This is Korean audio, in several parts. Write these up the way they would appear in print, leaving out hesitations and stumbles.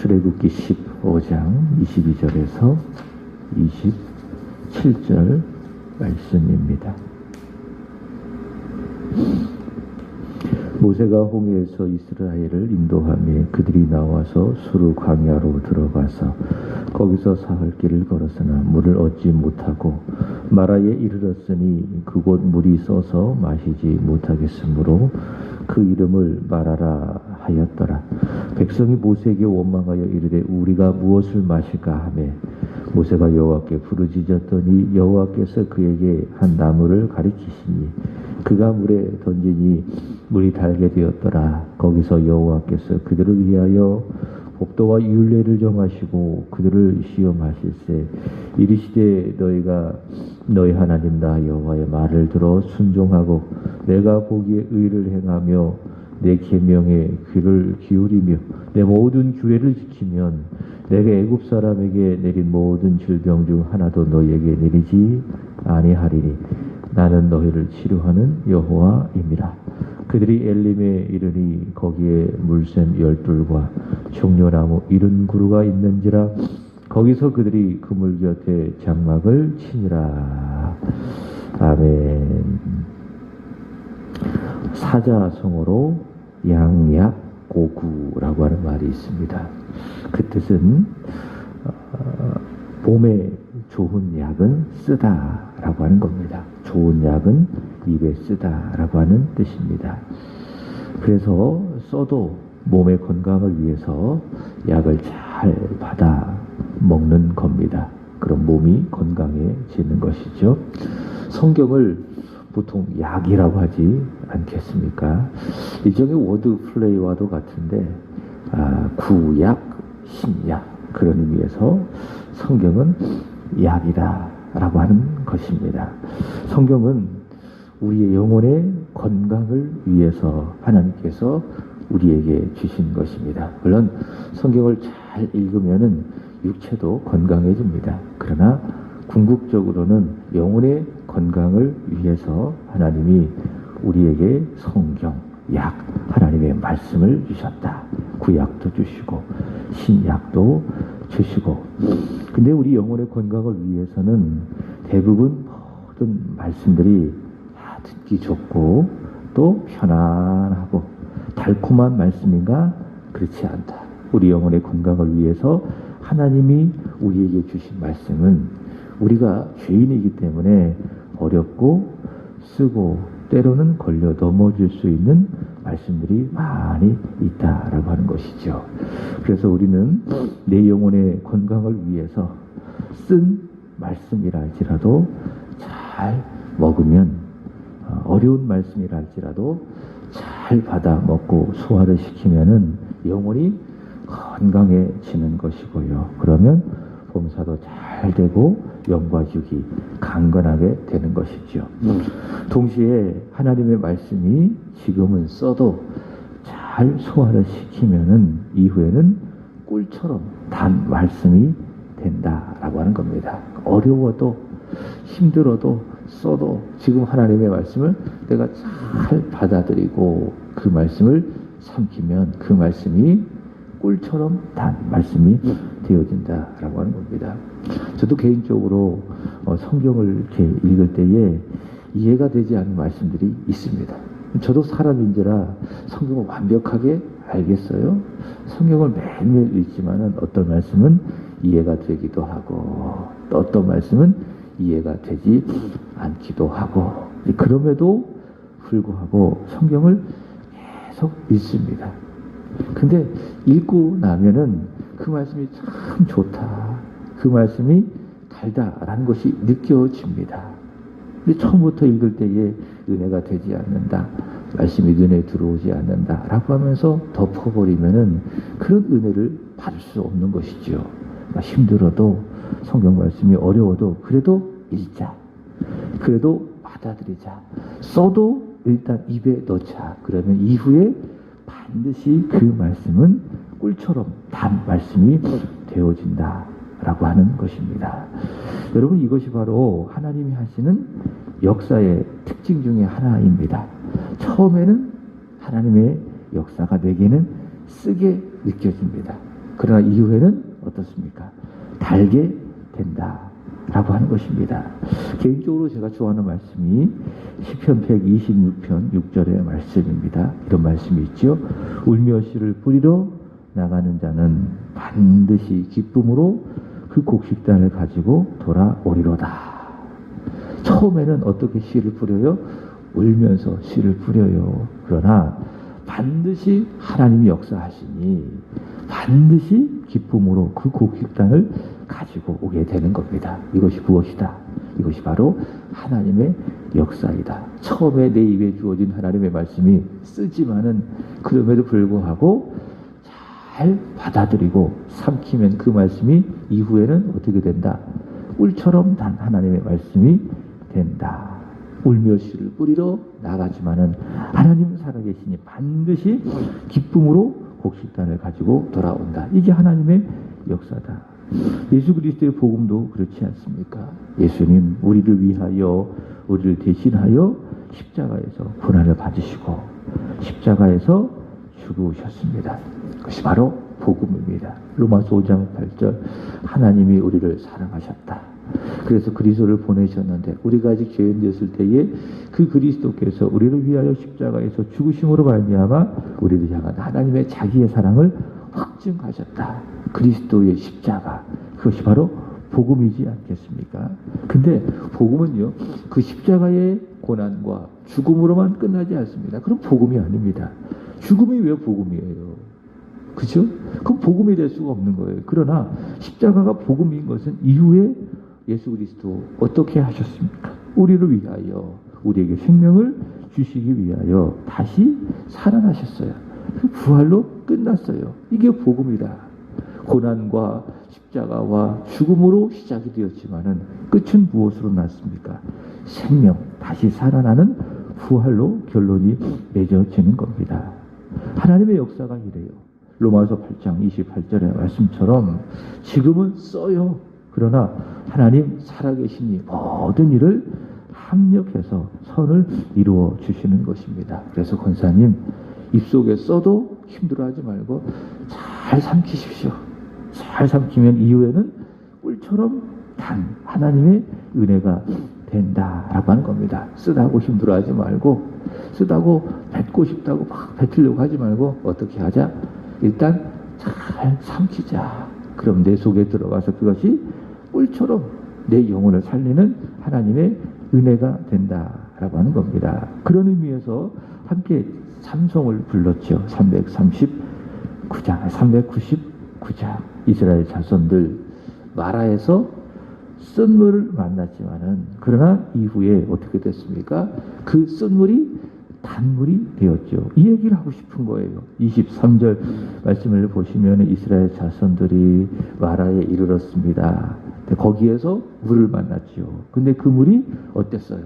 출애굽기 15장 22절에서 27절 말씀입니다. 모세가 홍해에서 이스라엘을 인도하며 그들이 나와서 수르 광야로 들어가서 거기서 사흘 길을 걸었으나 물을 얻지 못하고 마라에 이르렀으니 그곳 물이 써서 마시지 못하겠으므로 그 이름을 마라라 하였더라. 백성이 모세에게 원망하여 이르되 우리가 무엇을 마실까 하매 모세가 여호와께 부르짖었더니 여호와께서 그에게 한 나무를 가리키시니 그가 물에 던지니 물이 달게 되었더라. 거기서 여호와께서 그들을 위하여 법도와 율례를 정하시고 그들을 시험하실세 이르시되 너희가 너희 하나님 나 여호와의 말을 들어 순종하고 내가 보기에 의를 행하며 내 계명에 귀를 기울이며 내 모든 규례를 지키면 내가 애굽 사람에게 내린 모든 질병 중 하나도 너희에게 내리지 아니하리니 나는 너희를 치료하는 여호와임이라. 그들이 엘림에 이르니 거기에 물샘 12과 종려나무 70그루가 있는지라. 거기서 그들이 그물 곁에 장막을 치니라. 아멘. 사자성어로 양약고구라고 하는 말이 있습니다. 그 뜻은 몸에 좋은 약은 쓰다라고 하는 겁니다. 좋은 약은 입에 쓰다라고 하는 뜻입니다. 그래서 써도 몸의 건강을 위해서 약을 잘 받아 먹는 겁니다. 그럼 몸이 건강해지는 것이죠. 성경을 보통 약이라고 하지 않겠습니까? 일종의 워드 플레이와도 같은데 구약, 신약 그런 의미에서 성경은 약이다 라고 하는 것입니다. 성경은 우리의 영혼의 건강을 위해서 하나님께서 우리에게 주신 것입니다. 물론 성경을 잘 읽으면은 육체도 건강해집니다. 그러나 궁극적으로는 영혼의 건강을 위해서 하나님이 우리에게 성경, 약, 하나님의 말씀을 주셨다. 구약도 주시고 신약도 주시고. 근데 우리 영혼의 건강을 위해서는 대부분 모든 말씀들이 다 듣기 좋고 또 편안하고 달콤한 말씀인가? 그렇지 않다. 우리 영혼의 건강을 위해서 하나님이 우리에게 주신 말씀은 우리가 죄인이기 때문에 어렵고 쓰고 때로는 걸려 넘어질 수 있는 말씀들이 많이 있다라고 하는 것이죠. 그래서 우리는 내 영혼의 건강을 위해서 쓴 말씀이라 할지라도 잘 먹으면 어려운 말씀이라 할지라도 잘 받아 먹고 소화를 시키면은 영혼이 건강해지는 것이고요. 그러면 범사도 잘 되고 영과 육이 강건하게 되는 것이죠. 동시에 하나님의 말씀이 지금은 써도 잘 소화를 시키면은 이후에는 꿀처럼 단 말씀이 된다라고 하는 겁니다. 어려워도 힘들어도 써도 지금 하나님의 말씀을 내가 잘 받아들이고 그 말씀을 삼키면 그 말씀이 꿀처럼 단 말씀이 되어진다라고 하는 겁니다. 저도 개인적으로 성경을 이렇게 읽을 때에 이해가 되지 않는 말씀들이 있습니다. 저도 사람인지라 성경을 완벽하게 알겠어요. 성경을 매일매일 읽지만은 어떤 말씀은 이해가 되기도 하고 또 어떤 말씀은 이해가 되지 않기도 하고 그럼에도 불구하고 성경을 계속 읽습니다. 근데 읽고 나면은 그 말씀이 참 좋다. 그 말씀이 달다라는 것이 느껴집니다. 근데 처음부터 읽을 때에 은혜가 되지 않는다. 말씀이 눈에 들어오지 않는다. 라고 하면서 덮어버리면은 그런 은혜를 받을 수 없는 것이죠. 힘들어도 성경 말씀이 어려워도 그래도 읽자. 그래도 받아들이자. 써도 일단 입에 넣자. 그러면 이후에 반드시 그 말씀은 꿀처럼 단 말씀이 되어진다라고 하는 것입니다. 여러분 이것이 바로 하나님이 하시는 역사의 특징 중에 하나입니다. 처음에는 하나님의 역사가 내게는 쓰게 느껴집니다. 그러나 이후에는 어떻습니까? 달게 된다 라고 하는 것입니다. 개인적으로 제가 좋아하는 말씀이 시편 126편 6절의 말씀입니다. 이런 말씀이 있죠. 울며 씨를 뿌리러 나가는 자는 반드시 기쁨으로 그 곡식단을 가지고 돌아오리로다. 처음에는 어떻게 씨를 뿌려요? 울면서 씨를 뿌려요. 그러나 반드시 하나님이 역사하시니 반드시 기쁨으로 그 곡식단을 가지고 오게 되는 겁니다. 이것이 무엇이다? 이것이 바로 하나님의 역사이다. 처음에 내 입에 주어진 하나님의 말씀이 쓰지만은 그럼에도 불구하고 잘 받아들이고 삼키면 그 말씀이 이후에는 어떻게 된다? 꿀처럼 단 하나님의 말씀이 된다. 울며 씨를 뿌리러 나가지만은 하나님 살아계시니 반드시 기쁨으로 곡식단을 가지고 돌아온다. 이게 하나님의 역사다. 예수 그리스도의 복음도 그렇지 않습니까? 예수님 우리를 위하여 우리를 대신하여 십자가에서 고난을 받으시고 십자가에서 죽으셨습니다. 그것이 바로 복음입니다. 로마서 5장 8절 하나님이 우리를 사랑하셨다. 그래서 그리스도를 보내셨는데 우리가 아직 죄인 되었을 때에 그 그리스도께서 우리를 위하여 십자가에서 죽으심으로 말미암아 우리를 향한 하나님의 자기의 사랑을 확증하셨다. 그리스도의 십자가, 그것이 바로 복음이지 않겠습니까? 근데 복음은요, 그 십자가의 고난과 죽음으로만 끝나지 않습니다. 그럼 복음이 아닙니다. 죽음이 왜 복음이에요? 그죠? 그럼 복음이 될 수가 없는 거예요. 그러나 십자가가 복음인 것은 이후에 예수 그리스도 어떻게 하셨습니까? 우리를 위하여, 우리에게 생명을 주시기 위하여 다시 살아나셨어요. 그 부활로 끝났어요. 이게 복음이다. 고난과 십자가와 죽음으로 시작이 되었지만은 끝은 무엇으로 났습니까? 생명, 다시 살아나는 부활로 결론이 맺어지는 겁니다. 하나님의 역사가 이래요. 로마서 8장 28절의 말씀처럼 지금은 써요. 그러나 하나님 살아계시니 모든 일을 합력해서 선을 이루어 주시는 것입니다. 그래서 권사님 입속에 써도 힘들어하지 말고 잘 삼키십시오. 잘 삼키면 이후에는 꿀처럼 단 하나님의 은혜가 된다라고 하는 겁니다. 쓰다고 힘들어하지 말고 쓰다고 뱉고 싶다고 막 뱉으려고 하지 말고 어떻게 하자? 일단 잘 삼키자. 그럼 내 속에 들어가서 그것이 꿀처럼 내 영혼을 살리는 하나님의 은혜가 된다라고 하는 겁니다. 그런 의미에서 함께 찬송을 불렀죠. 399장 이스라엘 자손들 마라에서 썬물을 만났지만은 그러나 이후에 어떻게 됐습니까? 그 썬물이 단물이 되었죠. 이 얘기를 하고 싶은 거예요. 23절 말씀을 보시면 이스라엘 자손들이 마라에 이르렀습니다. 거기에서 물을 만났죠. 근데 그 물이 어땠어요?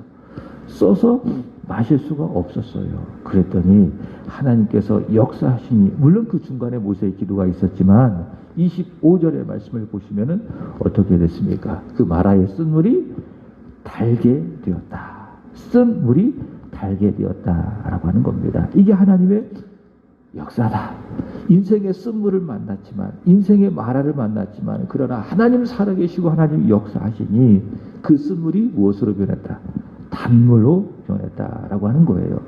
써서 마실 수가 없었어요. 그랬더니 하나님께서 역사하시니 물론 그 중간에 모세의 기도가 있었지만 25절의 말씀을 보시면은 어떻게 됐습니까? 그 마라의 쓴물이 달게 되었다. 쓴 물이 달게 되었다라고 하는 겁니다. 이게 하나님의 역사다. 인생의 쓴물을 만났지만 인생의 마라를 만났지만 그러나 하나님 살아계시고 하나님 역사하시니 그 쓴물이 무엇으로 변했다? 단물로 변했다라고 하는 거예요.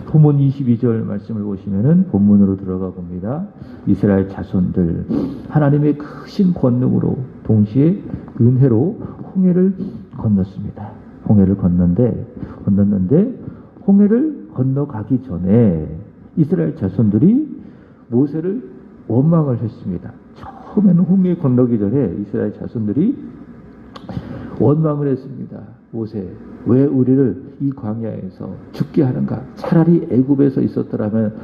본문 22절 말씀을 보시면은 본문으로 들어가 봅니다. 이스라엘 자손들 하나님의 크신 권능으로 동시에 은혜로 홍해를 건넜습니다. 홍해를 건넜는데 홍해를 건너가기 전에 이스라엘 자손들이 모세를 원망을 했습니다. 처음에는 홍해 건너기 전에 이스라엘 자손들이 원망을 했습니다. 모세, 왜 우리를 이 광야에서 죽게 하는가? 차라리 애굽에서 있었더라면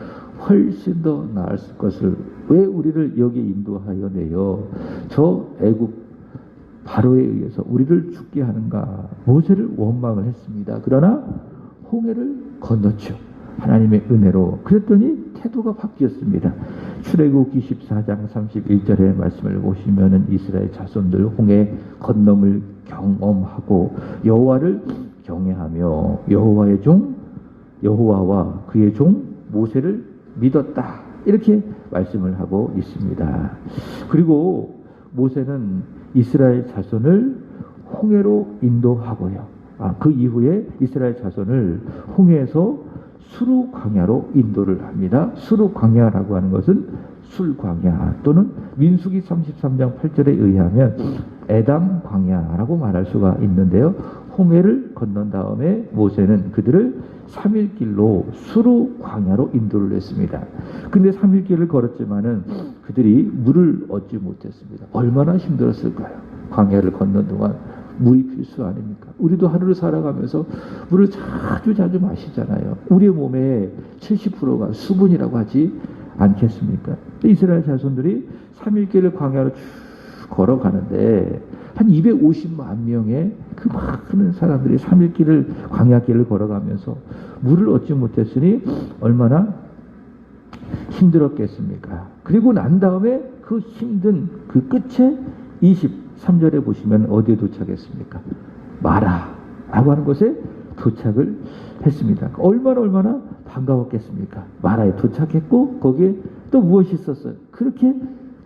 훨씬 더 나았을 것을 왜 우리를 여기 인도하여 내요? 저 애굽 바로에 의해서 우리를 죽게 하는가? 모세를 원망을 했습니다. 그러나 홍해를 건넜죠. 하나님의 은혜로. 그랬더니 태도가 바뀌었습니다. 출애굽 24장 31절의 말씀을 보시면은 이스라엘 자손들 홍해 건너을 경험하고 여호와를 경외하며 여호와와 그의 종 모세를 믿었다. 이렇게 말씀을 하고 있습니다. 그리고 모세는 이스라엘 자손을 홍해로 인도하고요. 그 이후에 이스라엘 자손을 홍해에서 수르 광야로 인도를 합니다. 수르 광야라고 하는 것은 술 광야 또는 민수기 33장 8절에 의하면 에담 광야라고 말할 수가 있는데요. 홍해를 건넌 다음에 모세는 그들을 3일 길로 수르 광야로 인도를 했습니다. 근데 3일 길을 걸었지만은 그들이 물을 얻지 못했습니다. 얼마나 힘들었을까요? 광야를 걷는 동안 물이 필수 아닙니까? 우리도 하루를 살아가면서 물을 자주 마시잖아요. 우리의 몸의 70%가 수분이라고 하지 않겠습니까? 이스라엘 자손들이 3일 길을 광야로 쭉 걸어가는데 한 250만 명의 그 많은 사람들이 3일 길을 광야길을 걸어가면서 물을 얻지 못했으니 얼마나 힘들었겠습니까? 그리고 난 다음에 그 힘든 그 끝에 23절에 보시면 어디에 도착했습니까? 마라라고 하는 곳에 도착을 했습니다. 얼마나 반가웠겠습니까? 마라에 도착했고 거기에 또 무엇이 있었어요? 그렇게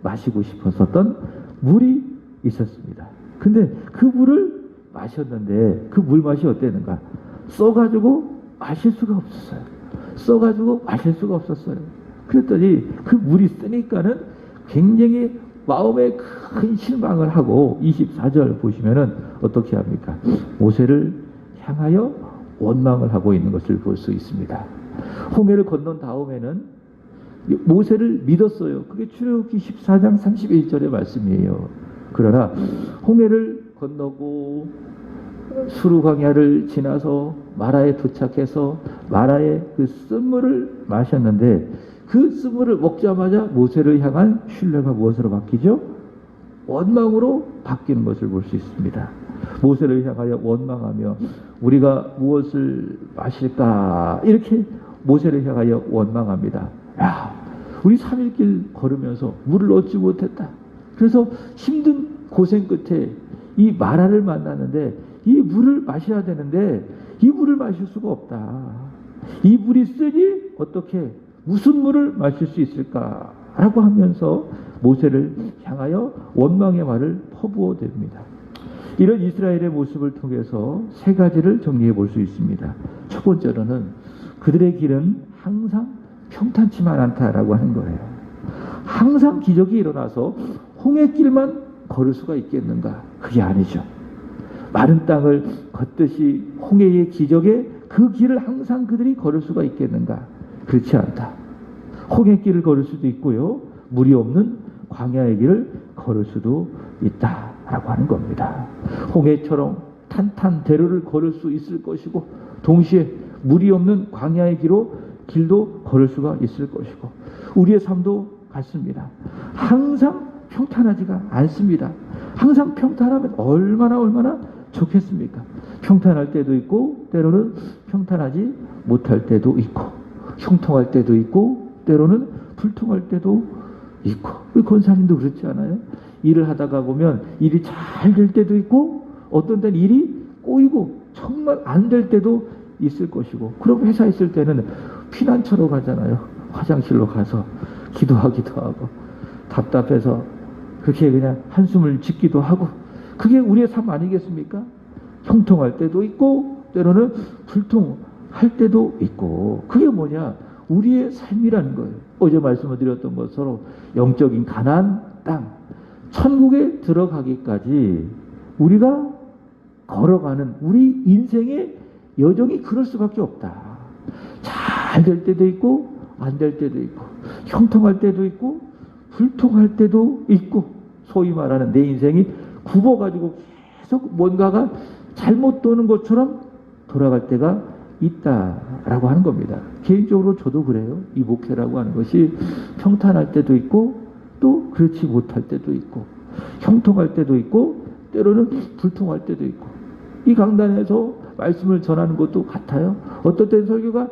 마시고 싶었었던 물이 있었습니다. 근데 그 물을 마셨는데 그 물 맛이 어땠는가? 써가지고 마실 수가 없었어요. 써가지고 마실 수가 없었어요. 그랬더니 그 물이 쓰니까는 굉장히 마음에 큰 실망을 하고 24절 보시면은 어떻게 합니까? 모세를 향하여 원망을 하고 있는 것을 볼 수 있습니다. 홍해를 건넌 다음에는 모세를 믿었어요. 그게 출애굽기 14장 31절의 말씀이에요. 그러나 홍해를 건너고 수르 광야를 지나서 마라에 도착해서 마라의 그 쓴물을 마셨는데 그 쓴물을 먹자마자 모세를 향한 신뢰가 무엇으로 바뀌죠? 원망으로 바뀌는 것을 볼 수 있습니다. 모세를 향하여 원망하며 우리가 무엇을 마실까? 이렇게 모세를 향하여 원망합니다. 야, 우리 3일 길 걸으면서 물을 얻지 못했다. 그래서 힘든 고생 끝에 이 마라를 만났는데 이 물을 마셔야 되는데 이 물을 마실 수가 없다. 이 물이 쓰니 어떻게 무슨 물을 마실 수 있을까라고 하면서 모세를 향하여 원망의 말을 퍼부어 댑니다. 이런 이스라엘의 모습을 통해서 세 가지를 정리해 볼 수 있습니다. 첫 번째로는 그들의 길은 항상 평탄치만 않다라고 하는 거예요. 항상 기적이 일어나서 홍해길만 걸을 수가 있겠는가? 그게 아니죠. 마른 땅을 걷듯이 홍해의 기적에 그 길을 항상 그들이 걸을 수가 있겠는가? 그렇지 않다. 홍해길을 걸을 수도 있고요. 물이 없는 광야의 길을 걸을 수도 있다라고 하는 겁니다. 홍해처럼 탄탄대로를 걸을 수 있을 것이고 동시에 물이 없는 광야의 길도 걸을 수가 있을 것이고 우리의 삶도 같습니다. 항상 평탄하지가 않습니다. 항상 평탄하면 얼마나 좋겠습니까? 평탄할 때도 있고 때로는 평탄하지 못할 때도 있고 형통할 때도 있고 때로는 불통할 때도 있고 우리 권사님도 그렇지 않아요? 일을 하다가 보면 일이 잘 될 때도 있고 어떤 때는 일이 꼬이고 정말 안 될 때도 있을 것이고 그럼 회사에 있을 때는 피난처로 가잖아요. 화장실로 가서 기도하기도 하고 답답해서 그렇게 그냥 한숨을 짓기도 하고 그게 우리의 삶 아니겠습니까? 형통할 때도 있고 때로는 불통할 때도 있고 그게 뭐냐? 우리의 삶이라는 거예요. 어제 말씀을 드렸던 것처럼 영적인 가나안 땅 천국에 들어가기까지 우리가 걸어가는 우리 인생의 여정이 그럴 수밖에 없다. 잘 될 때도 있고 안 될 때도 있고 형통할 때도 있고 불통할 때도 있고 소위 말하는 내 인생이 굽어가지고 계속 뭔가가 잘못 도는 것처럼 돌아갈 때가 있다라고 하는 겁니다. 개인적으로 저도 그래요. 이 목회라고 하는 것이 평탄할 때도 있고 또 그렇지 못할 때도 있고 형통할 때도 있고 때로는 불통할 때도 있고 이 강단에서 말씀을 전하는 것도 같아요. 어떤 때는 설교가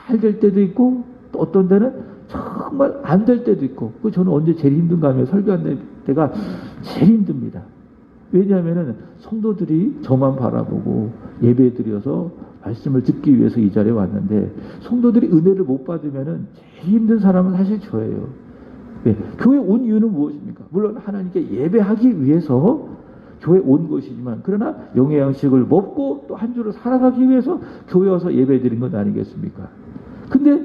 잘 될 때도 있고 또 어떤 때는 정말 안 될 때도 있고 저는 언제 제일 힘든가 하면 설교할 때가 제일 힘듭니다. 왜냐하면 성도들이 저만 바라보고 예배 드려서 말씀을 듣기 위해서 이 자리에 왔는데 성도들이 은혜를 못 받으면 제일 힘든 사람은 사실 저예요. 왜? 교회 온 이유는 무엇입니까? 물론 하나님께 예배하기 위해서 교회 온 것이지만, 그러나 영의 양식을 먹고 또 한 주를 살아가기 위해서 교회 와서 예배 드린 건 아니겠습니까? 근데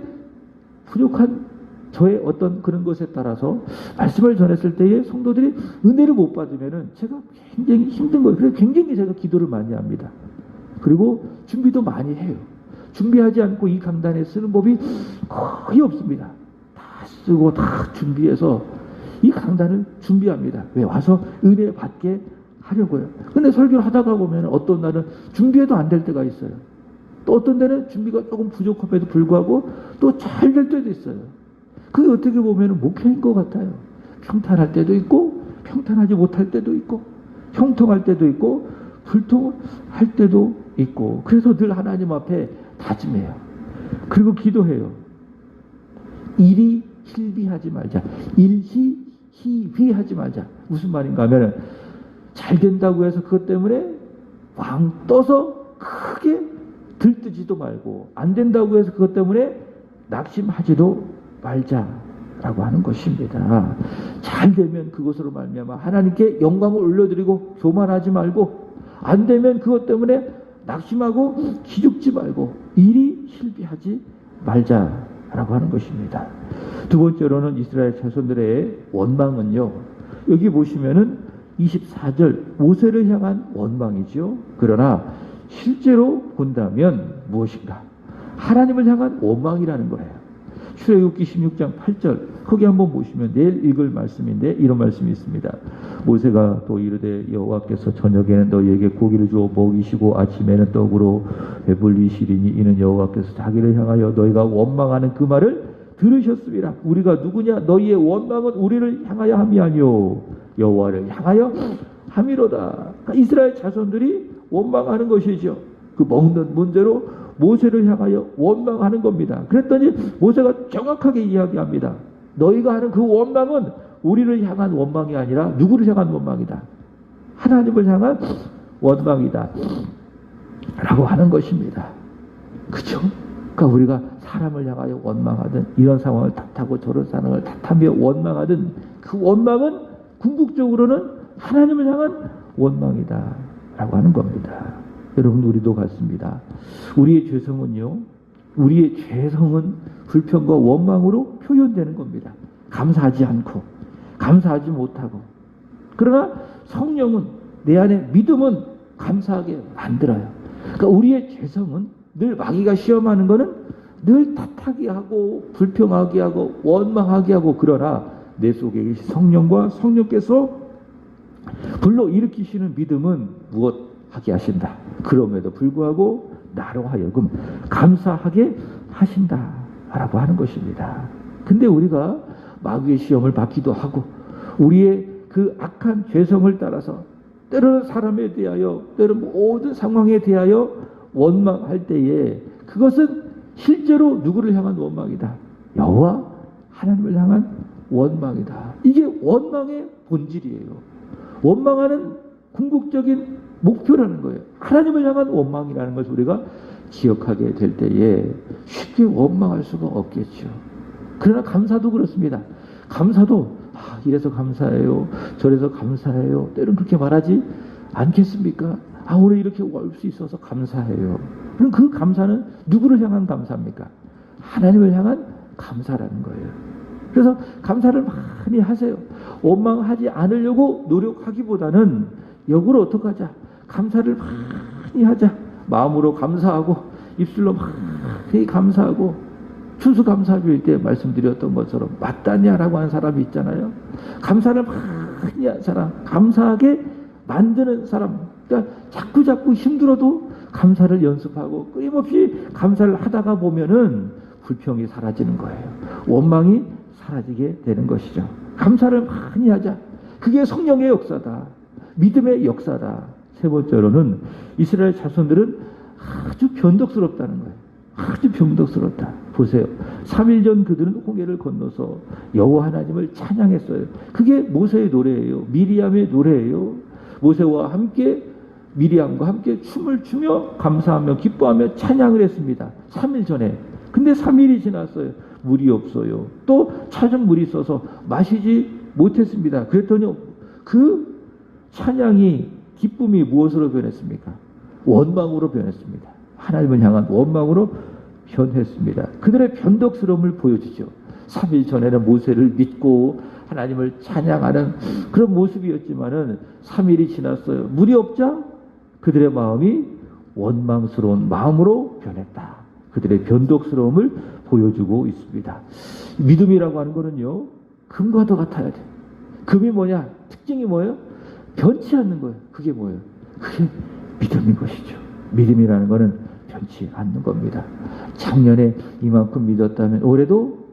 부족한 저의 어떤 그런 것에 따라서 말씀을 전했을 때에 성도들이 은혜를 못 받으면은 제가 굉장히 힘든 거예요. 그래서 굉장히 제가 기도를 많이 합니다. 그리고 준비도 많이 해요. 준비하지 않고 이 강단에 쓰는 법이 거의 없습니다. 다 쓰고 다 준비해서 이 강단을 준비합니다. 왜? 와서 은혜 받게 하려고요. 근데 설교를 하다가 보면 어떤 날은 준비해도 안 될 때가 있어요. 또 어떤 데는 준비가 조금 부족함에도 불구하고 또 잘 될 때도 있어요. 그게 어떻게 보면 목회인 것 같아요. 평탄할 때도 있고 평탄하지 못할 때도 있고 형통할 때도 있고 불통할 때도 있고, 그래서 늘 하나님 앞에 다짐해요. 그리고 기도해요. 일이 실비하지 말자. 일희희비하지 말자. 무슨 말인가 하면, 잘 된다고 해서 그것 때문에 왕 떠서 크게 들뜨지도 말고, 안 된다고 해서 그것 때문에 낙심하지도 말자라고 하는 것입니다. 잘 되면 그것으로 말미암아 하나님께 영광을 올려드리고 교만하지 말고, 안 되면 그것 때문에 낙심하고 기죽지 말고 일이 실비하지 말자라고 하는 것입니다. 두 번째로는 이스라엘 자손들의 원망은요, 여기 보시면은 24절 모세를 향한 원망이죠. 그러나 실제로 본다면 무엇인가? 하나님을 향한 원망이라는 거예요. 출애굽기 16장 8절 거기 한번 보시면 내일 읽을 말씀인데 이런 말씀이 있습니다. 모세가 또 이르되 여호와께서 저녁에는 너희에게 고기를 주어 먹이시고 아침에는 떡으로 배불리시리니 이는 여호와께서 자기를 향하여 너희가 원망하는 그 말을 들으셨습니다. 우리가 누구냐? 너희의 원망은 우리를 향하여 함이 아니요 여호와를 향하여 함이로다. 그러니까 이스라엘 자손들이 원망하는 것이죠. 그 먹는 문제로 모세를 향하여 원망하는 겁니다. 그랬더니 모세가 정확하게 이야기합니다. 너희가 하는 그 원망은 우리를 향한 원망이 아니라 누구를 향한 원망이다. 하나님을 향한 원망이다. 라고 하는 것입니다. 그렇죠? 그러니까 우리가 사람을 향하여 원망하든 이런 상황을 탓하고 저런 상황을 탓하며 원망하든 그 원망은 궁극적으로는 하나님을 향한 원망이다. 라고 하는 겁니다. 여러분, 우리도 같습니다. 우리의 죄성은요, 우리의 죄성은 불평과 원망으로 표현되는 겁니다. 감사하지 않고, 감사하지 못하고. 그러나 성령은, 내 안에 믿음은 감사하게 만들어요. 그러니까 우리의 죄성은 늘 마귀가 시험하는 것은 늘 탓하게 하고, 불평하게 하고, 원망하게 하고, 그러나 내 속에 계신 성령과 성령께서 불러일으키시는 믿음은 무엇? 하게 하신다. 그럼에도 불구하고 나로 하여금 감사하게 하신다 라고 하는 것입니다. 근데 우리가 마귀의 시험을 받기도 하고 우리의 그 악한 죄성을 따라서 때로는 사람에 대하여 때로는 모든 상황에 대하여 원망할 때에 그것은 실제로 누구를 향한 원망이다. 여호와 하나님을 향한 원망이다. 이게 원망의 본질이에요. 원망하는 궁극적인 목표라는 거예요. 하나님을 향한 원망이라는 것을 우리가 기억하게 될 때에 쉽게 원망할 수가 없겠죠. 그러나 감사도 그렇습니다. 감사도 이래서 감사해요. 저래서 감사해요. 때론 그렇게 말하지 않겠습니까? 오늘 이렇게 올 수 있어서 감사해요. 그럼 그 감사는 누구를 향한 감사입니까? 하나님을 향한 감사라는 거예요. 그래서 감사를 많이 하세요. 원망하지 않으려고 노력하기보다는 역으로 어떻게 하자? 감사를 많이 하자. 마음으로 감사하고 입술로 많이 감사하고 추수감사주일 때 말씀드렸던 것처럼 마따냐라고 하는 사람이 있잖아요. 감사를 많이 한 사람, 감사하게 만드는 사람. 그러니까 자꾸 힘들어도 감사를 연습하고 끊임없이 감사를 하다가 보면은 불평이 사라지는 거예요. 원망이 사라지게 되는 것이죠. 감사를 많이 하자. 그게 성령의 역사다. 믿음의 역사다. 세 번째로는 이스라엘 자손들은 아주 변덕스럽다는 거예요. 아주 변덕스럽다. 보세요. 3일 전 그들은 홍해를 건너서 여호와 하나님을 찬양했어요. 그게 모세의 노래예요. 미리암의 노래예요. 모세와 함께 미리암과 함께 춤을 추며 감사하며 기뻐하며 찬양을 했습니다. 3일 전에. 근데 3일이 지났어요. 물이 없어요. 또 찾은 물이 있어서 마시지 못했습니다. 그랬더니 그 찬양이, 기쁨이 무엇으로 변했습니까? 원망으로 변했습니다. 하나님을 향한 원망으로 변했습니다. 그들의 변덕스러움을 보여주죠. 3일 전에는 모세를 믿고 하나님을 찬양하는 그런 모습이었지만은 3일이 지났어요. 물이 없자 그들의 마음이 원망스러운 마음으로 변했다. 그들의 변덕스러움을 보여주고 있습니다. 믿음이라고 하는 거는요, 금과도 같아야 돼. 금이 뭐냐? 특징이 뭐예요? 변치 않는 거예요. 그게 뭐예요? 그게 믿음인 것이죠. 믿음이라는 거는 변치 않는 겁니다. 작년에 이만큼 믿었다면 올해도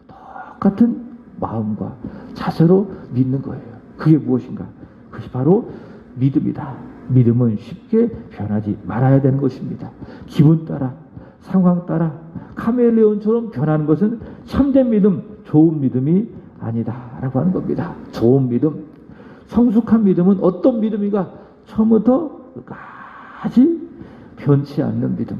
똑같은 마음과 자세로 믿는 거예요. 그게 무엇인가? 그것이 바로 믿음이다. 믿음은 쉽게 변하지 말아야 되는 것입니다. 기분 따라, 상황 따라 카멜레온처럼 변하는 것은 참된 믿음, 좋은 믿음이 아니다라고 하는 겁니다. 좋은 믿음, 성숙한 믿음은 어떤 믿음인가? 처음부터 끝까지 변치 않는 믿음.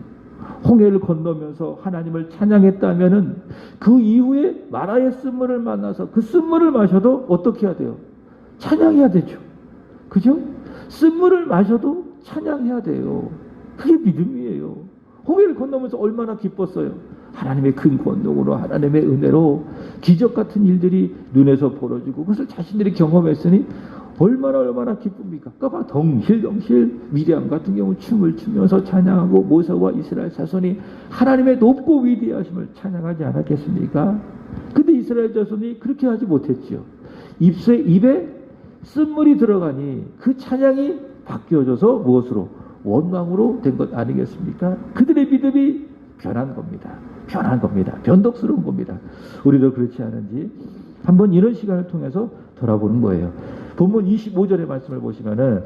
홍해를 건너면서 하나님을 찬양했다면은 그 이후에 마라의 쓴물을 만나서 그 쓴물을 마셔도 어떻게 해야 돼요? 찬양해야 되죠. 그죠? 쓴물을 마셔도 찬양해야 돼요. 그게 믿음이에요. 홍해를 건너면서 얼마나 기뻤어요. 하나님의 큰 권능으로, 하나님의 은혜로 기적 같은 일들이 눈에서 벌어지고 그것을 자신들이 경험했으니 얼마나 기쁩니까? 까봐 덩실덩실 미리암 같은 경우 춤을 추면서 찬양하고 모세와 이스라엘 자손이 하나님의 높고 위대하심을 찬양하지 않았겠습니까? 근데 이스라엘 자손이 그렇게 하지 못했지요. 입에 쓴물이 들어가니 그 찬양이 바뀌어져서 무엇으로? 원망으로 된 것 아니겠습니까? 그들의 믿음이 변한 겁니다. 변한 겁니다. 변덕스러운 겁니다. 우리도 그렇지 않은지 한번 이런 시간을 통해서 돌아보는 거예요. 본문 25절의 말씀을 보시면은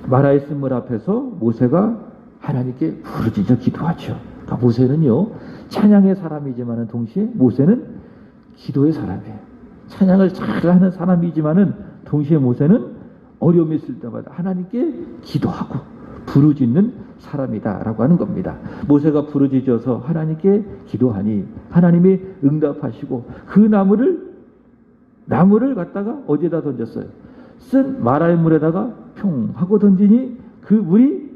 마라의 쓴물 앞에서 모세가 하나님께 부르짖어 기도하죠. 그러니까 모세는요, 찬양의 사람이지만은 동시에 모세는 기도의 사람이에요. 찬양을 잘하는 사람이지만은 동시에 모세는 어려움이 있을 때마다 하나님께 기도하고 부르짖는 사람이다라고 하는 겁니다. 모세가 부르짖어서 하나님께 기도하니 하나님이 응답하시고 그 나무를 갖다가 어디에다 던졌어요? 쓴 마라의 물에다가 평 하고 던지니 그 물이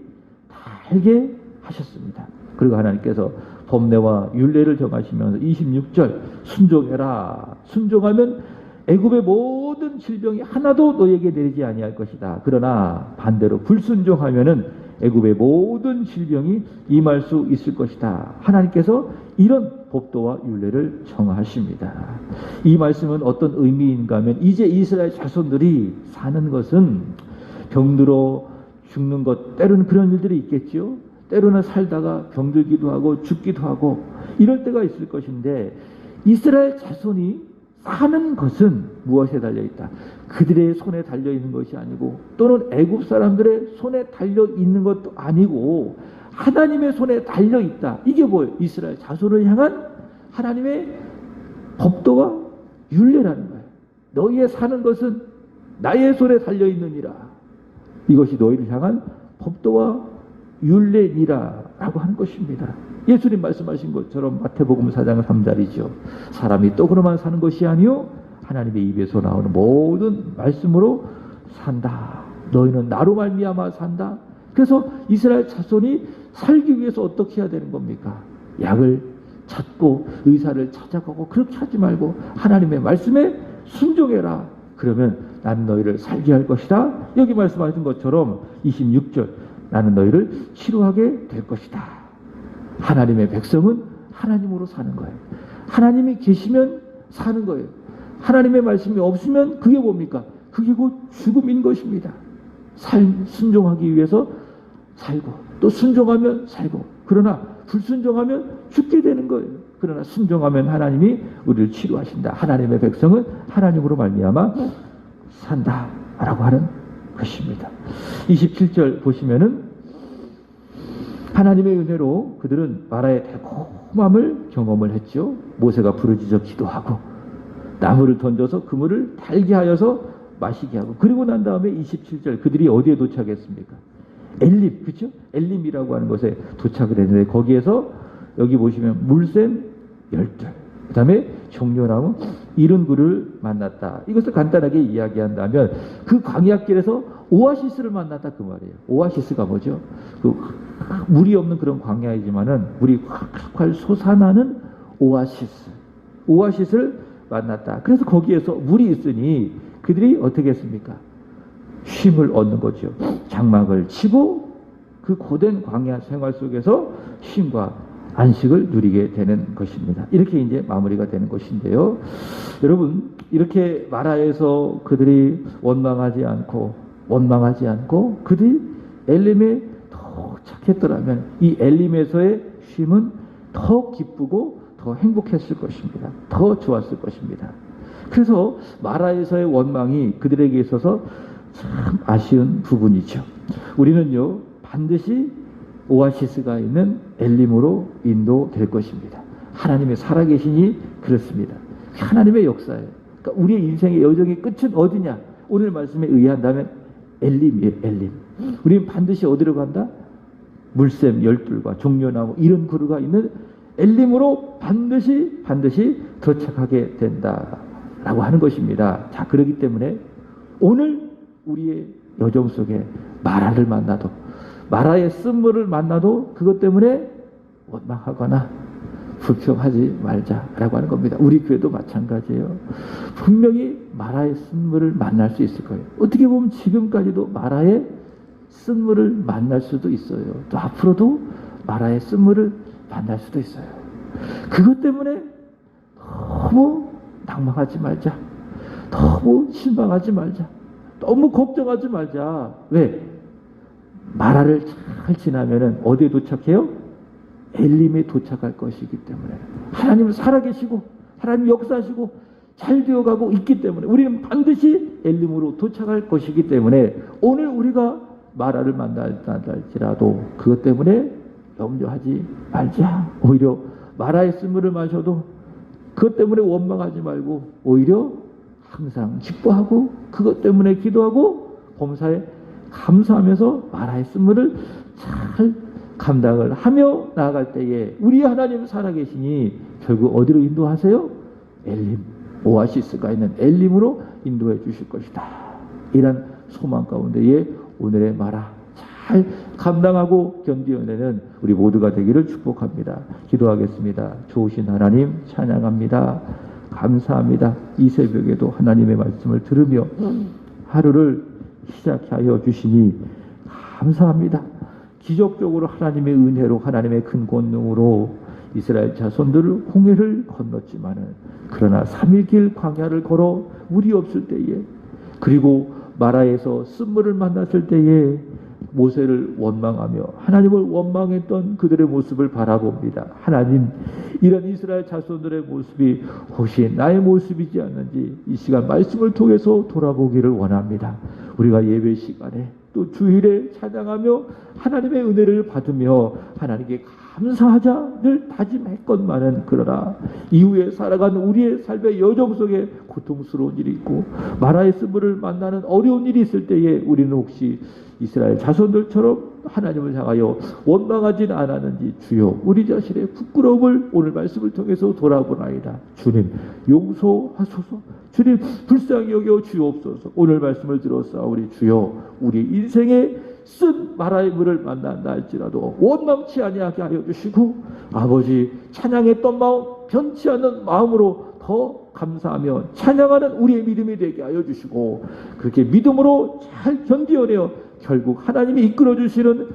달게 하셨습니다. 그리고 하나님께서 법례와 율례를 정하시면서 26절 순종해라. 순종하면 애굽의 모든 질병이 하나도 너에게 내리지 아니할 것이다. 그러나 반대로 불순종하면은 애굽의 모든 질병이 임할 수 있을 것이다. 하나님께서 이런 법도와 율례를 정하십니다. 이 말씀은 어떤 의미인가 하면 이제 이스라엘 자손들이 사는 것은 병들어 죽는 것, 때로는 그런 일들이 있겠죠. 때로는 살다가 병들기도 하고 죽기도 하고 이럴 때가 있을 것인데 이스라엘 자손이 사는 것은 무엇에 달려있다? 그들의 손에 달려있는 것이 아니고 또는 애굽 사람들의 손에 달려있는 것도 아니고 하나님의 손에 달려있다. 이게 뭐예요? 이스라엘 자손을 향한 하나님의 법도와 율례라는 거예요. 너희의 사는 것은 나의 손에 달려있느니라. 이것이 너희를 향한 법도와 율례니라 라고 하는 것입니다. 예수님 말씀하신 것처럼 마태복음 4장 3절이죠. 사람이 떡으로만 사는 것이 아니요 하나님의 입에서 나오는 모든 말씀으로 산다. 너희는 나로 말미암아 산다. 그래서 이스라엘 자손이 살기 위해서 어떻게 해야 되는 겁니까? 약을 찾고 의사를 찾아가고 그렇게 하지 말고 하나님의 말씀에 순종해라. 그러면 나는 너희를 살게 할 것이다. 여기 말씀하신 것처럼 26절 나는 너희를 치료하게 될 것이다. 하나님의 백성은 하나님으로 사는 거예요. 하나님이 계시면 사는 거예요. 하나님의 말씀이 없으면 그게 뭡니까? 그게 곧 죽음인 것입니다. 순종하기 위해서 살고 또 순종하면 살고 그러나 불순종하면 죽게 되는 거예요. 그러나 순종하면 하나님이 우리를 치료하신다. 하나님의 백성은 하나님으로 말미암아 산다라고 하는 것입니다. 27절 보시면은 하나님의 은혜로 그들은 마라의 달콤함을 경험을 했죠. 모세가 부르짖어 기도하고 나무를 던져서 그 물을 달게 하여서 마시게 하고 그리고 난 다음에 27절 그들이 어디에 도착했습니까? 엘림, 그렇죠? 엘림이라고 하는 곳에 도착을 했는데 거기에서 여기 보시면 물샘 열둘. 그 다음에 종려나무 70그루를 만났다. 이것을 간단하게 이야기한다면 그 광야길에서 오아시스를 만났다 그 말이에요. 오아시스가 뭐죠? 그 물이 없는 그런 광야이지만은 물이 확 솟아나는 오아시스. 오아시스를 만났다. 그래서 거기에서 물이 있으니 그들이 어떻게 했습니까? 쉼을 얻는 거죠. 장막을 치고 그 고된 광야 생활 속에서 쉼과 안식을 누리게 되는 것입니다. 이렇게 이제 마무리가 되는 것인데요. 여러분, 이렇게 마라에서 그들이 원망하지 않고 그들이 엘림에 도착했더라면 이 엘림에서의 쉼은 더 기쁘고 더 행복했을 것입니다. 더 좋았을 것입니다. 그래서 마라에서의 원망이 그들에게 있어서 참 아쉬운 부분이죠. 우리는요, 반드시 오아시스가 있는 엘림으로 인도될 것입니다. 하나님의 살아계시니 그렇습니다. 하나님의 역사예요. 그러니까 우리의 인생의 여정의 끝은 어디냐? 오늘 말씀에 의한다면 엘림이에요. 엘림. 우리는 반드시 어디로 간다? 물샘 열둘과 종려나무 이런 그루가 있는 엘림으로 반드시 도착하게 된다라고 하는 것입니다. 자, 그렇기 때문에 오늘 우리의 여정 속에 마라를 만나도, 마라의 쓴물을 만나도 그것 때문에 원망하거나 불평하지 말자라고 하는 겁니다. 우리 교회도 마찬가지예요. 분명히 마라의 쓴물을 만날 수 있을 거예요. 어떻게 보면 지금까지도 마라의 쓴물을 만날 수도 있어요. 또 앞으로도 마라의 쓴물을 만날 수도 있어요. 그것 때문에 너무 낭망하지 말자. 너무 실망하지 말자. 너무 걱정하지 말자. 왜? 마라를 잘 지나면은 어디에 도착해요? 엘림에 도착할 것이기 때문에. 하나님은 살아계시고 하나님 역사하시고 잘 되어가고 있기 때문에 우리는 반드시 엘림으로 도착할 것이기 때문에 오늘 우리가 마라를 만날지라도 그것 때문에 염려하지 말자. 오히려 마라의 쓴물을 마셔도 그것 때문에 원망하지 말고 오히려 항상 기뻐하고 그것 때문에 기도하고 범사에 감사하면서 마라의 쓴물을 잘 감당을 하며 나아갈 때에 우리 하나님 살아계시니 결국 어디로 인도하세요? 엘림, 오아시스가 있는 엘림으로 인도해 주실 것이다. 이런 소망 가운데에 오늘의 마라 잘 감당하고 견디어내는 우리 모두가 되기를 축복합니다. 기도하겠습니다. 좋으신 하나님 찬양합니다. 감사합니다. 이 새벽에도 하나님의 말씀을 들으며 하루를 시작하여 주시니 감사합니다. 기적적으로 하나님의 은혜로 하나님의 큰 권능으로 이스라엘 자손들을 홍해를 건넜지만은 그러나 3일 길 광야를 걸어 물이 없을 때에 그리고 마라에서 쓴물을 만났을 때에 모세를 원망하며 하나님을 원망했던 그들의 모습을 바라봅니다. 하나님, 이런 이스라엘 자손들의 모습이 혹시 나의 모습이지 않는지 이 시간 말씀을 통해서 돌아보기를 원합니다. 우리가 예배 시간에 또 주일에 찬양하며 하나님의 은혜를 받으며 하나님께 감사하자 늘 다짐했건만은 그러나 이후에 살아가는 우리의 삶의 여정 속에 고통스러운 일이 있고 마라의 쓴물을 만나는 어려운 일이 있을 때에 우리는 혹시 이스라엘 자손들처럼 하나님을 향하여 원망하진 않았는지 주여 우리 자신의 부끄러움을 오늘 말씀을 통해서 돌아보나이다. 주님 용서하소서. 주님 불쌍히 여겨 주옵소서. 오늘 말씀을 들었사오니 주여 우리 인생의 쓴 마라의 물을 만난다 할지라도 원망치 아니하게 하여 주시고 아버지 찬양했던 마음 변치 않는 마음으로 더 감사하며 찬양하는 우리의 믿음이 되게 하여 주시고 그렇게 믿음으로 잘 견디어내어 결국 하나님이 이끌어 주시는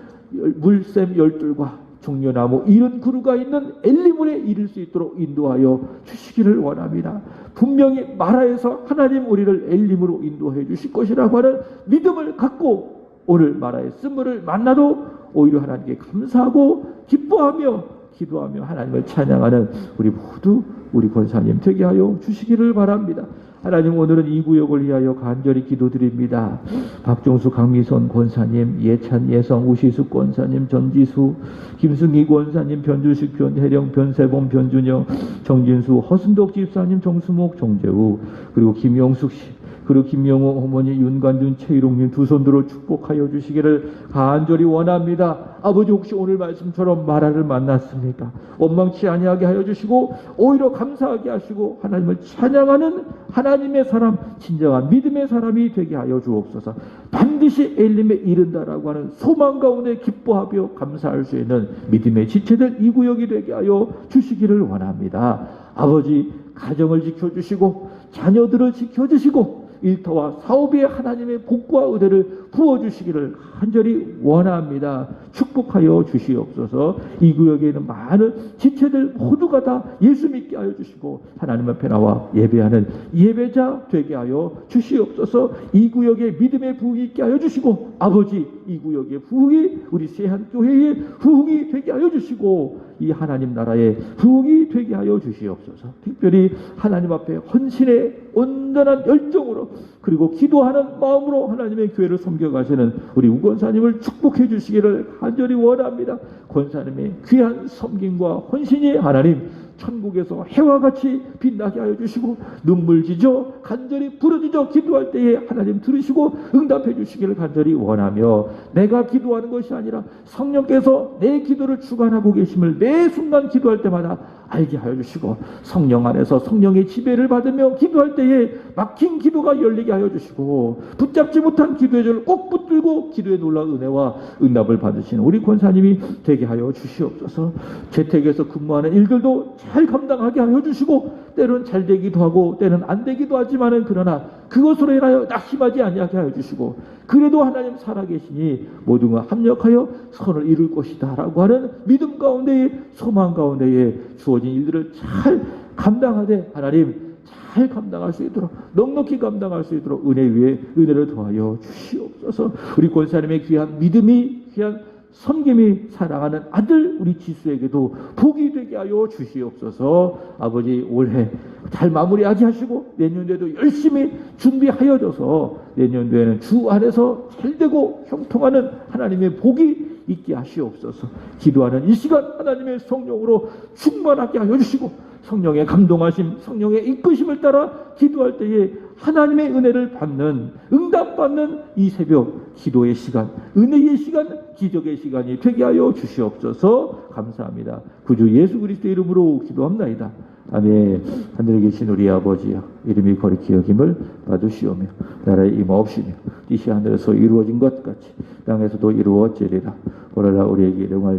물샘 열둘과 종려나무 이런 그루가 있는 엘리물에 이를 수 있도록 인도하여 주시기를 원합니다. 분명히 마라에서 하나님 우리를 엘림으로 인도해 주실 것이라고 하는 믿음을 갖고 오늘 마라의 쓴물을 만나도 오히려 하나님께 감사하고 기뻐하며 기도하며 하나님을 찬양하는 우리 모두 우리 권사님 되게 하여 주시기를 바랍니다. 하나님 오늘은 이 구역을 위하여 간절히 기도드립니다. 박종수 강미선 권사님, 예찬 예성 우시숙 권사님, 전지수 김승희 권사님, 변주식 변혜령 변세범 변준영 정진수 허순덕 집사님, 정수목 정재우 그리고 김영숙 씨 그리고 김영호 어머니, 윤관준, 최희롱님 두 손들어 축복하여 주시기를 간절히 원합니다. 아버지, 혹시 오늘 말씀처럼 마라를 만났습니까? 원망치 아니하게 하여 주시고 오히려 감사하게 하시고 하나님을 찬양하는 하나님의 사람, 진정한 믿음의 사람이 되게 하여 주옵소서. 반드시 엘림에 이른다라고 하는 소망 가운데 기뻐하며 감사할 수 있는 믿음의 지체들 이 구역이 되게 하여 주시기를 원합니다. 아버지, 가정을 지켜주시고 자녀들을 지켜주시고 일터와 사업에 하나님의 복과 은혜를 부어주시기를 간절히 원합니다. 축복하여 주시옵소서. 이 구역에 있는 많은 지체들 모두가 다 예수 믿게 하여 주시고 하나님 앞에 나와 예배하는 예배자 되게 하여 주시옵소서. 이 구역에 믿음의 부흥이 있게 하여 주시고 아버지, 이 구역의 부흥이 우리 세한교회의 부흥이 되게 하여 주시고 이 하나님 나라의 부흥이 되게 하여 주시옵소서. 특별히 하나님 앞에 헌신의 온전한 열정으로 그리고 기도하는 마음으로 하나님의 교회를 섬겨가시는 우리 우 권사님을 축복해 주시기를 간절히 원합니다. 권사님의 귀한 섬김과 헌신이 하나님 천국에서 해와 같이 빛나게 하여 주시고 눈물 지져 간절히 부르짖어 기도할 때에 하나님 들으시고 응답해 주시기를 간절히 원하며 내가 기도하는 것이 아니라 성령께서 내 기도를 주관하고 계심을 매 순간 기도할 때마다 알게 하여 주시고 성령 안에서 성령의 지배를 받으며 기도할 때에 막힌 기도가 열리게 하여 주시고 붙잡지 못한 기도의 줄을 꼭 붙들고 기도의 놀라운 은혜와 응답을 받으시는 우리 권사님이 되게 하여 주시옵소서. 재택에서 근무하는 일들도 잘 감당하게 하여 주시고 때로는 잘 되기도 하고 때로는 안 되기도 하지만은 그러나 그것으로 인하여 낙심하지 아니하게 하여 주시고 그래도 하나님 살아계시니 모두가 합력하여 선을 이룰 것이다 라고 하는 믿음 가운데에 소망 가운데에 주어진 일들을 잘 감당하되 하나님 잘 감당할 수 있도록 넉넉히 감당할 수 있도록 은혜 위에 은혜를 더하여 주시옵소서. 우리 권사님의 귀한 믿음이 귀한 섬김이 사랑하는 아들 우리 지수에게도 복이 되게 하여 주시옵소서. 아버지, 올해 잘 마무리하게 하시고 내년도에도 열심히 준비하여져서 내년도에는 주 안에서 잘되고 형통하는 하나님의 복이 있게 하시옵소서. 기도하는 이 시간 하나님의 성령으로 충만하게 하여 주시고 성령의 감동하심, 성령의 이끄심을 따라 기도할 때에 하나님의 은혜를 받는, 응답받는 이 새벽 기도의 시간, 은혜의 시간, 기적의 시간이 되게 하여 주시옵소서. 감사합니다. 구주 예수 그리스도의 이름으로 기도합나이다. 아멘. 하늘에 계신 우리 아버지여, 이름이 거룩히 여김을 받으시오며 나라의 임하옵시며 뜻이 하늘에서 이루어진 것 같이 땅에서도 이루어지리라. 오늘날 우리에게 일용할